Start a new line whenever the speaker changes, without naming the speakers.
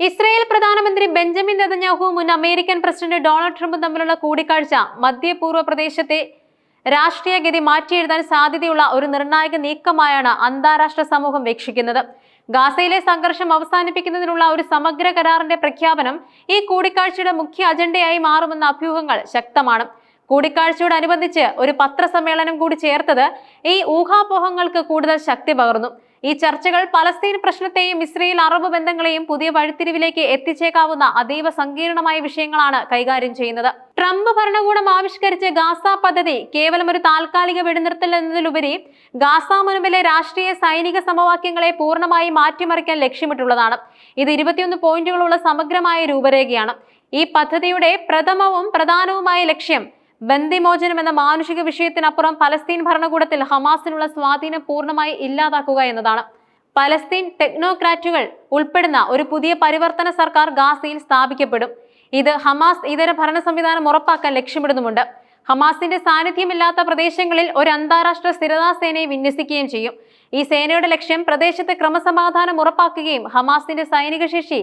Israel പ്രധാനമന്ത്രി Benjamin നെതന്യാഹുവും മുൻ American president Donald ട്രംപും തമ്മിലുള്ള കൂടിക്കാഴ്ച മധ്യപൂർവ്വ പ്രദേശത്തെ രാഷ്ട്രീയ ഗതി മാറ്റിയെഴുതാൻ സാധ്യതയുള്ള ഒരു നിർണായക നീക്കമായാണ് അന്താരാഷ്ട്ര സമൂഹം വീക്ഷിക്കുന്നത്. ഗാസയിലെ സംഘർഷം അവസാനിപ്പിക്കുന്നതിനുള്ള ഒരു സമഗ്ര കരാറിന്റെ പ്രഖ്യാപനം ഈ കൂടിക്കാഴ്ചയുടെ മുഖ്യ അജണ്ടയായി മാറുമെന്ന അഭ്യൂഹങ്ങൾ ശക്തമാണ്. കൂടിക്കാഴ്ചയോടനുബന്ധിച്ച് ഒരു പത്രസമ്മേളനം കൂടി ചേർത്തത് ഈ ഊഹാപോഹങ്ങൾക്ക് കൂടുതൽ ശക്തി പകർന്നു. ഈ ചർച്ചകൾ പലസ്തീൻ പ്രശ്നത്തെയും ഇസ്രയേൽ അറബ് ബന്ധങ്ങളെയും പുതിയ വഴിത്തിരിവിലേക്ക് എത്തിച്ചേക്കാവുന്ന അതീവ സങ്കീർണമായ വിഷയങ്ങളാണ് കൈകാര്യം ചെയ്യുന്നത്. ട്രംപ് ഭരണകൂടം ആവിഷ്കരിച്ച ഗാസ പദ്ധതി കേവലം ഒരു താൽക്കാലിക വെടിനിർത്തൽ എന്നതിലുപരി ഗാസ മുനമ്പിലെ രാഷ്ട്രീയ സൈനിക സമവാക്യങ്ങളെ പൂർണ്ണമായി മാറ്റിമറിക്കാൻ ലക്ഷ്യമിട്ടുള്ളതാണ്. ഇത് 21 പോയിന്റുകളുള്ള സമഗ്രമായ രൂപരേഖയാണ്. ഈ പദ്ധതിയുടെ പ്രധാനവുമായ ലക്ഷ്യം ബന്ദിമോചനം എന്ന മാനുഷിക വിഷയത്തിനപ്പുറം പലസ്തീൻ ഭരണകൂടത്തിൽ ഹമാസിനുള്ള സ്വാധീനം പൂർണ്ണമായി ഇല്ലാതാക്കുക എന്നതാണ്. പലസ്തീൻ ടെക്നോക്രാറ്റുകൾ ഉൾപ്പെടുന്ന ഒരു പുതിയ പരിവർത്തന സർക്കാർ ഗാസയിൽ സ്ഥാപിക്കപ്പെടും. ഇത് ഹമാസ് ഇതര ഭരണ സംവിധാനം ഉറപ്പാക്കാൻ ലക്ഷ്യമിടുന്നുമുണ്ട്. ഹമാസിന്റെ സാന്നിധ്യമില്ലാത്ത പ്രദേശങ്ങളിൽ ഒരു അന്താരാഷ്ട്ര സ്ഥിരതാ സേനയെ വിന്യസിക്കുകയും ചെയ്യും. ഈ സേനയുടെ ലക്ഷ്യം പ്രദേശത്തെ ക്രമസമാധാനം ഉറപ്പാക്കുകയും ഹമാസിന്റെ സൈനിക ശേഷി